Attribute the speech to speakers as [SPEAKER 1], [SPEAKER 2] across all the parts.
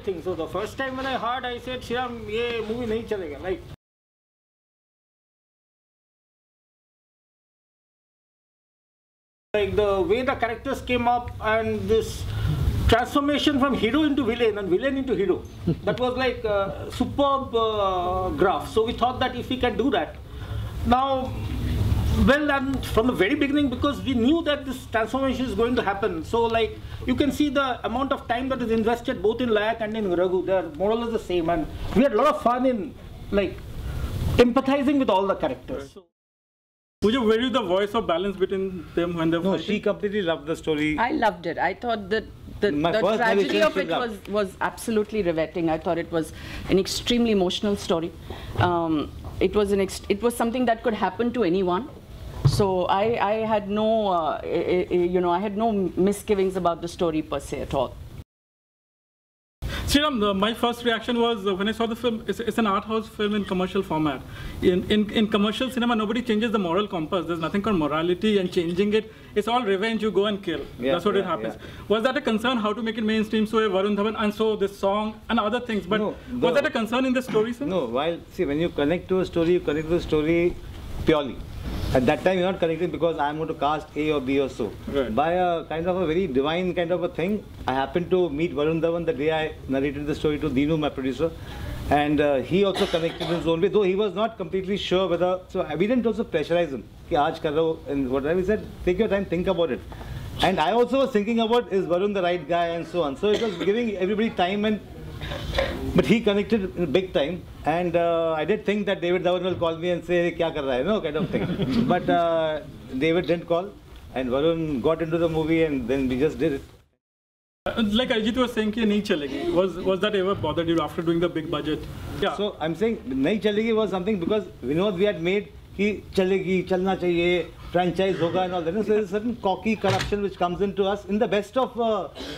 [SPEAKER 1] thing. So the first time when I heard, I said, Sriram, ये movie नहीं चलेगा. Like the way the characters came up and this transformation from hero into villain and villain into hero, that was like a superb graph. So we thought that if we can do that. Now, well, and from the very beginning, because we knew that this transformation is going to happen. So like you can see the amount of time that is invested both in Layak and in Raghu, they are more or less the same, and we had a lot of fun in like empathizing with all the characters. So,
[SPEAKER 2] Pooja, were you the voice of balance between them when they were fighting?
[SPEAKER 3] She completely loved the story.
[SPEAKER 4] I loved it. I thought that the tragedy of it was absolutely riveting. I thought it was an extremely emotional story. It was something that could happen to anyone. So I had no, I had no misgivings about the story per se at all.
[SPEAKER 2] Sriram, my first reaction was when I saw the film, it's an art house film in commercial format. In commercial cinema, nobody changes the moral compass. There's nothing called morality and changing it. It's all revenge, you go and kill. Yeah, that's what it happens. Yeah. Was that a concern, how to make it mainstream, so Varun Dhawan, and so this song and other things? But no, was that a concern in the story, sir?
[SPEAKER 3] No, see, when you connect to a story, you connect to the story purely. At that time, you're not connecting because I'm going to cast A or B or so. Right. By a kind of a very divine kind of a thing, I happened to meet Varun Dhawan the day I narrated the story to Dinu, my producer. And he also connected in his own way, though he was not completely sure whether... So we didn't also pressurize him. Ki aaj kar rahe ho, and whatever. We said, take your time, think about it. And I also was thinking about, is Varun the right guy and so on. So it was giving everybody time, and but he connected big time. And I did think that David Dhawan will call me and say, kya kar raha hai, no, kind of thing. But David didn't call, and Varun got into the movie, and then we just did it.
[SPEAKER 2] Like Arijit was saying, कि नहीं चलेगी. Was that ever bothered you after doing the big budget? Yeah.
[SPEAKER 3] So I'm saying नहीं चलेगी was something because Vinod we had made कि चलेगी, चलना चाहिए, franchise होगा and all that. So there's a certain cocky corruption which comes into us in the best of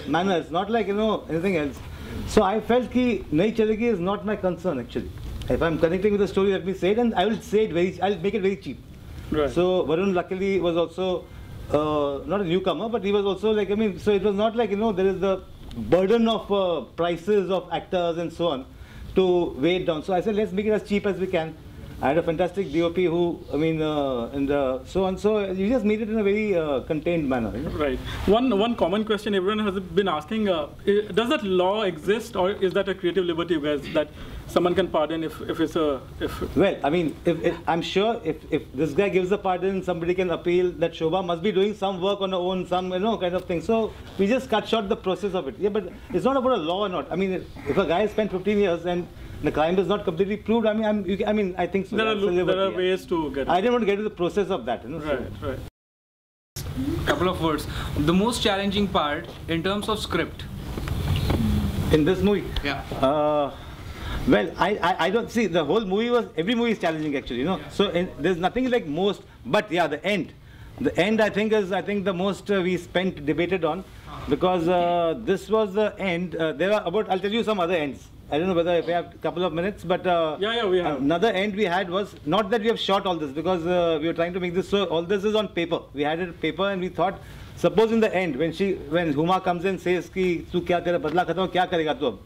[SPEAKER 3] manners, not like anything else. So I felt कि नहीं चलेगी is not my concern actually. If I'm connecting with the story, let me say it, and I will say it I'll make it very cheap. Right. So Varun luckily was also not a newcomer, but he was also like, so it was not like, there is the burden of prices of actors and so on to weigh it down. So I said, let's make it as cheap as we can. I had a fantastic DOP who, and so on. So you just made it in a very contained manner.
[SPEAKER 2] Right. One common question everyone has been asking, does that law exist, or is that a creative liberty, guys, that someone can pardon if it's a...
[SPEAKER 3] Well, I'm sure if this guy gives a pardon, somebody can appeal. That Shobha must be doing some work on her own, some, kind of thing. So we just cut short the process of it. Yeah, but it's not about a law or not. If a guy spent 15 years and the crime is not completely proved, I think so.
[SPEAKER 2] There are ways to get it.
[SPEAKER 3] I didn't want to get into the process of that.
[SPEAKER 2] Right.
[SPEAKER 5] Couple of words. The most challenging part in terms of script.
[SPEAKER 3] In this movie?
[SPEAKER 5] Yeah.
[SPEAKER 3] Well, I don't see, the whole movie every movie is challenging actually, Yeah. So there's nothing like most, but yeah, the end. The end I think is the most we debated on, because this was the end. There are I'll tell you some other ends. I don't know whether if we have a couple of minutes, but
[SPEAKER 2] yeah, we have.
[SPEAKER 3] Another end we had was, not that we have shot all this, because we were trying to make this, so all this is on paper. We had it on paper, and we thought, suppose in the end, when Huma comes in and says, ki, tu kya tera badla khatam, kya karega tu ab?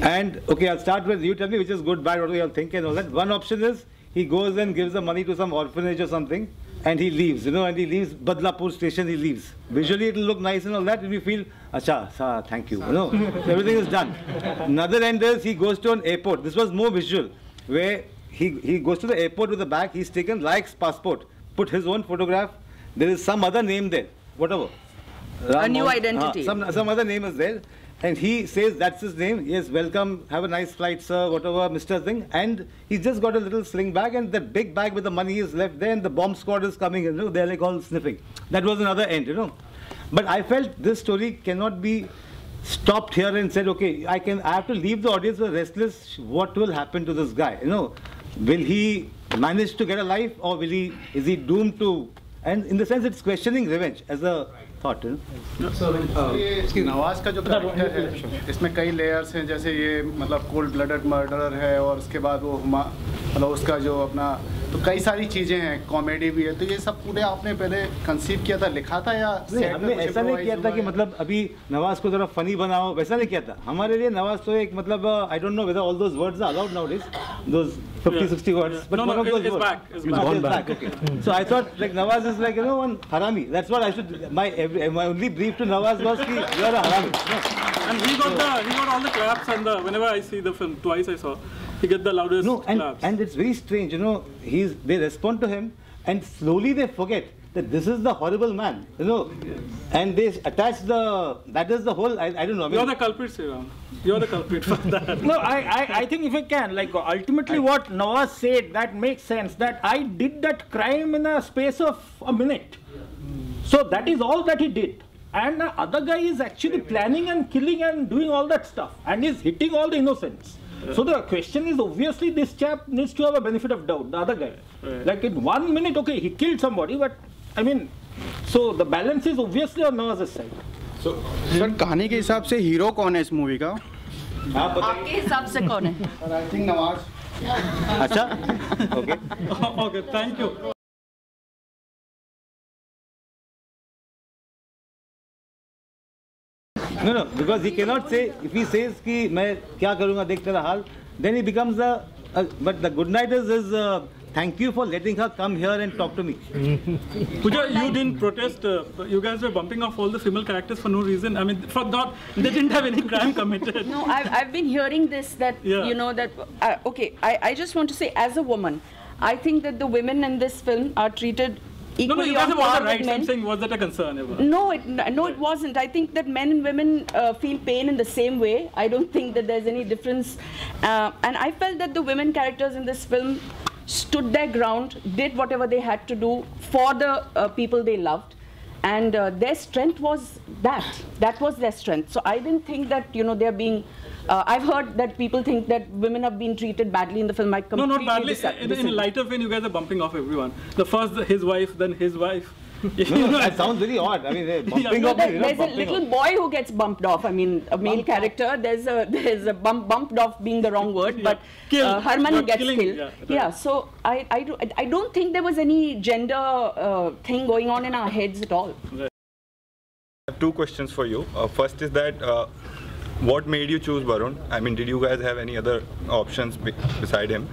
[SPEAKER 3] And okay, I'll start with you. Tell me which is good, bad, what do you all think and all that. One option is he goes and gives the money to some orphanage or something, and he leaves, and he leaves Badlapur station. He leaves. Visually, it'll look nice and all that, and we feel, acha, thank you. Everything is done. Another end is he goes to an airport. This was more visual, where he goes to the airport with a bag. He's taken Laik's passport, put his own photograph. There is some other name there, whatever.
[SPEAKER 4] A new identity.
[SPEAKER 3] Some other name is there. And he says that's his name. Yes, welcome, have a nice flight, sir, whatever, Mr. Thing. And he's just got a little sling bag, and that big bag with the money is left there, and the bomb squad is coming, they're like all sniffing. That was another end, But I felt this story cannot be stopped here and said, okay, I have to leave the audience restless. What will happen to this guy? Will he manage to get a life, or is he doomed to? And in the sense, it's questioning revenge as a thought.
[SPEAKER 6] Nawaz का जो character है, इसमें कई layers हैं, जैसे ये cold blooded murderer है, और उसके बाद वो उसका जो अपना तो कई सारी चीजें हैं, कॉमेडी भी है, तो ये सब पूरे आपने पहले कंसीव किया था, लिखा था या
[SPEAKER 3] हमने ऐसा नहीं किया था कि मतलब अभी नवाज को जरा फनी बनाओ, वैसा नहीं किया था. हमारे लिए नवाज तो एक मतलब I don't know whether all those words are allowed nowadays, those 50-60 words, but one of those
[SPEAKER 2] it's
[SPEAKER 3] words.
[SPEAKER 2] It's back.
[SPEAKER 3] Okay. So I thought like Nawaz is like, you know, one harami. That's what I should. My only brief to Nawaz was ki you are a harami. No.
[SPEAKER 2] And he got all the claps, and whenever I see the film, twice I saw, he get the loudest claps.
[SPEAKER 3] And it's very strange, you know. They respond to him, and slowly they forget that this is the horrible man, you know, and they attach that is the whole. I don't know. I mean,
[SPEAKER 2] you're the culprit, Sriram. You're the culprit for that.
[SPEAKER 1] No, I think if I can, like ultimately what Nawaz said, that makes sense, that I did that crime in a space of a minute. So that is all that he did. And the other guy is actually planning and killing and doing all that stuff, and is hitting all the innocents. So the question is, obviously this chap needs to have a benefit of doubt, the other guy. Like in 1 minute, okay, he killed somebody, but I mean, so the balance is obviously on Nawaz's side.
[SPEAKER 6] So, sir कहानी के हिसाब से hero कौन है इस movie का?
[SPEAKER 4] आपके हिसाब से कौन है?
[SPEAKER 6] I think Nawaz.
[SPEAKER 3] अच्छा, okay.
[SPEAKER 2] Okay, thank you.
[SPEAKER 3] No, because he cannot say, if he says कि मैं क्या करूँगा देख तेरा हाल, then he becomes but the good night is thank you for letting her come here and talk to me.
[SPEAKER 2] Pooja, you didn't protest. You guys were bumping off all the female characters for no reason. I mean, for not, they didn't have any crime committed.
[SPEAKER 4] No, I've been hearing this, that, you know, that, okay, I just want to say, as a woman, I think that the women in this film are treated equally.
[SPEAKER 2] No, you guys have all the rights.
[SPEAKER 4] Men.
[SPEAKER 2] I'm saying, was that a concern ever?
[SPEAKER 4] No, it wasn't. I think that men and women feel pain in the same way. I don't think that there's any difference. And I felt that the women characters in this film stood their ground, did whatever they had to do for the people they loved. And their strength was that. That was their strength. So I didn't think that, you know, they're being... I've heard that people think that women have been treated badly in the film. I completely
[SPEAKER 2] No, not badly. In a lighter vein, you guys are bumping off everyone. The first, his wife, then his wife.
[SPEAKER 3] No, that sounds very odd. I mean, they're bumping off.
[SPEAKER 4] There's a little boy who gets bumped off. I mean, a male character. There's a bumped off being the wrong word, but Harman gets killed. Yeah. So I don't think there was any gender thing going on in our heads at all.
[SPEAKER 7] I have two questions for you. First is that what made you choose Varun? I mean, did you guys have any other options beside him?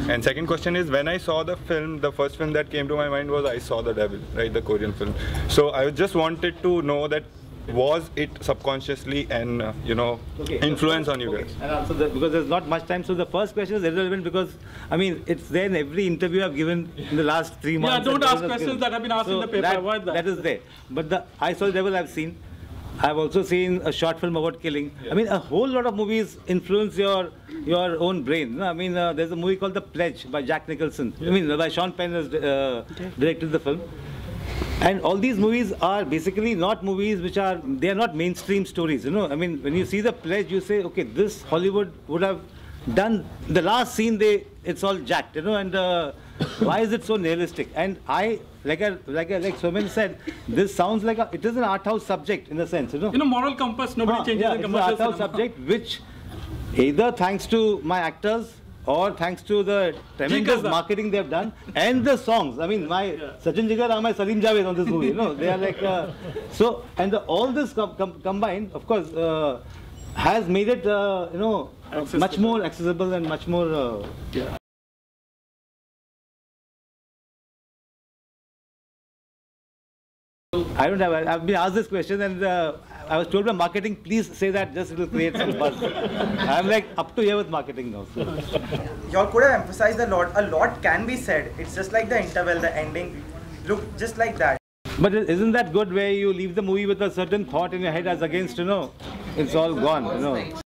[SPEAKER 7] And second question is, when I saw the film, the first film that came to my mind was I Saw the Devil, right, the Korean film. So I just wanted to know that was it subconsciously and you know, influence on you guys?
[SPEAKER 3] And also because there's not much time, so the first question is irrelevant because I mean it's there in every interview I've given in the last 3 months.
[SPEAKER 2] Yeah, don't ask questions that have been asked in the paper. Avoid that.
[SPEAKER 3] That is there. But the I Saw the Devil I've seen. I've also seen a short film about killing. I mean, a whole lot of movies influence your own brain. I mean, there's a movie called The Pledge by Jack Nicholson. I mean, by Sean Penn has directed the film. And all these movies are basically not movies which are, they are not mainstream stories, you know. I mean, when you see The Pledge, you say, okay, this Hollywood would have done, the last scene, it's all jacked, you know, and why is it so nihilistic? And like Somen said, this sounds like it is an art house subject in a sense, you know.
[SPEAKER 2] You know, moral compass, nobody changes in commercial
[SPEAKER 3] it's an art house subject which either thanks to my actors or thanks to the tremendous marketing they've done and the songs. I mean, my Sachin Jigar are my Salim Javed on this movie, you know. They are like, so, and all this combined, of course, has made it, you know, much more accessible and much more... I don't have, I've been asked this question and I was told by marketing, please say that, just it will create some buzz. I'm like up to here with marketing now. So.
[SPEAKER 8] Y'all could have emphasized a lot can be said. It's just like the interval, the ending, look just like that.
[SPEAKER 3] But isn't that good where you leave the movie with a certain thought in your head as against, you know, it's all gone, you know.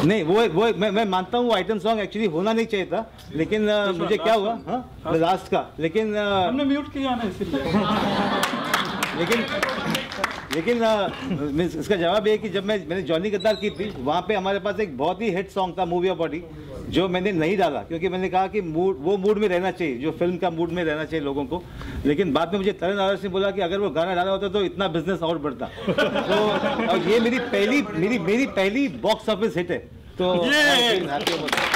[SPEAKER 3] नहीं वो मैं मानता हूँ वो item song actually होना नहीं चाहिए था लेकिन मुझे क्या हुआ हाँ लास्ट का लेकिन
[SPEAKER 2] हमने म्यूट किया ना इसलिए
[SPEAKER 3] लेकिन इसका जवाब ये है कि जब मैंने जॉनी गद्दार की थी वहाँ पे हमारे पास एक बहुत ही हिट सॉन्ग था मूवी ऑफ बॉडी जो मैंने नहीं डाला क्योंकि मैंने कहा कि वो मूड में रहना चाहिए जो फिल्म का मूड में रहना चाहिए लोगों को लेकिन बाद में मुझे तरण आदर्श ने बोला कि अगर वो गाना डाला होता तो इतना बिजनेस और बढ़ता तो और ये मेरी पहली बॉक्स ऑफिस हिट है So I feel happy about that.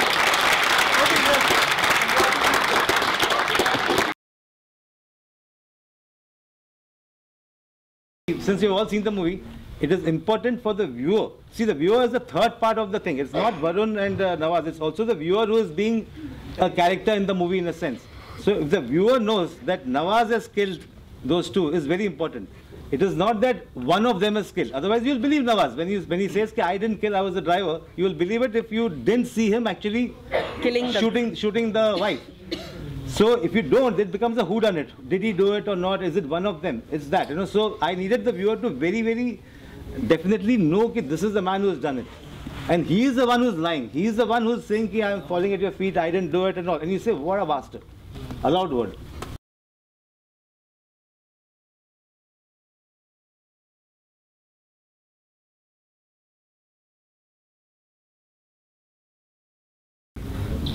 [SPEAKER 3] Since you've all seen the movie, it is important for the viewer. See, the viewer is the third part of the thing. It's not Varun and Nawaz. It's also the viewer who is being a character in the movie in a sense. So if the viewer knows that Nawaz has killed those two, is very important. It is not that one of them is killed. Otherwise, you'll believe Nawaz. When he says, I didn't kill, I was the driver, you will believe it if you didn't see him actually shooting the wife. So if you don't, it becomes a whodunit. Did he do it or not? Is it one of them? It's that, you know. So I needed the viewer to very, very definitely know that this is the man who has done it. And he is the one who's lying. He is the one who's saying, I am falling at your feet, I didn't do it and all. And you say, what a bastard. A loud word.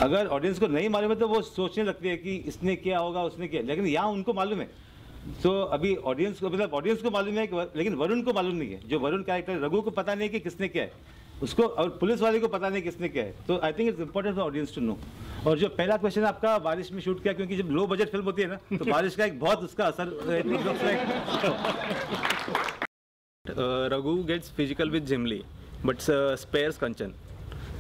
[SPEAKER 3] अगर audience को नहीं मालूम है तो वो सोचने लगती है कि इसने किया होगा उसने किया, लेकिन यहाँ उनको मालूम है. तो अभी ऑडियंस को मतलब ऑडियंस को मालूम है लेकिन वरुण को मालूम नहीं है. जो वरुण कैरेक्टर रघु को पता नहीं कि किसने किया है उसको, और पुलिस वाले को पता नहीं किसने किया है. तो I think it's important for audience to know. और जो पहला क्वेश्चन आपका बारिश में शूट किया, क्योंकि जब लो बजट फिल्म होती है ना तो बारिश का एक बहुत उसका असर.
[SPEAKER 9] Raghu gets physical with Jimli, but spares Kanchan.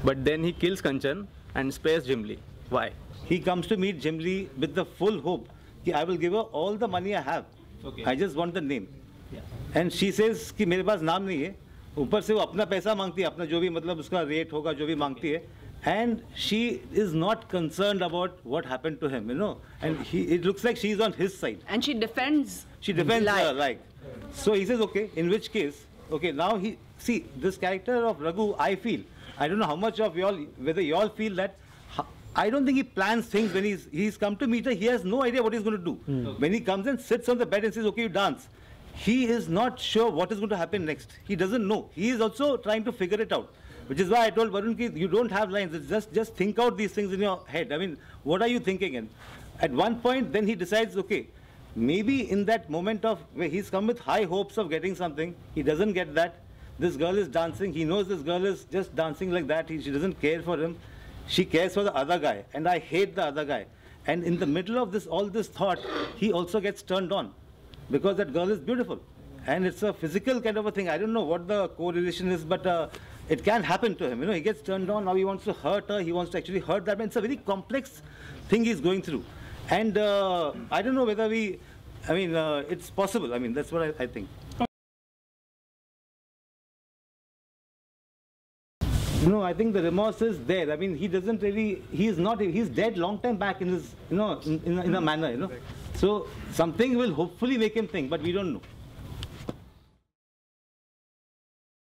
[SPEAKER 9] But then he kills Kanchan and spares Jimli. Why?
[SPEAKER 3] He comes to meet Jimli with the full hope that I will give her all the money I have. Okay. I just want the name. Yeah. And she says कि मेरे पास नाम नहीं है. ऊपर से वो अपना पैसा मांगती है, अपना जो भी मतलब उसका रेट होगा जो भी मांगती है. And she is not concerned about what happened to him, you know. And it looks like she's on his side.
[SPEAKER 4] And she defends.
[SPEAKER 3] She defends her, like. So he says, okay, in which case, okay, now see, this character of Raghu, I feel, I don't know how much of y'all, whether y'all feel that, I don't think he plans things when he's come to meet her, he has no idea what he's going to do. Okay. When he comes and sits on the bed and says, okay, you dance, he is not sure what is going to happen next. He doesn't know. He is also trying to figure it out. Which is why I told Varun ki you don't have lines. It's just think out these things in your head. I mean, what are you thinking? And at one point, then he decides, okay, maybe in that moment of where he's come with high hopes of getting something, he doesn't get that. This girl is dancing. He knows this girl is just dancing like that. She doesn't care for him. She cares for the other guy. And I hate the other guy. And in the middle of this, all this thought, he also gets turned on because that girl is beautiful. And it's a physical kind of a thing. I don't know what the correlation is, but it can happen to him. You know, he gets turned on. Now he wants to hurt her. He wants to actually hurt that man. It's a very complex thing he's going through. And I don't know whether it's possible. I mean, that's what I think. No, I think the remorse is there. I mean, he doesn't really, he's dead long time back in his, in a manner, you know. So something will hopefully make him think, but we don't know.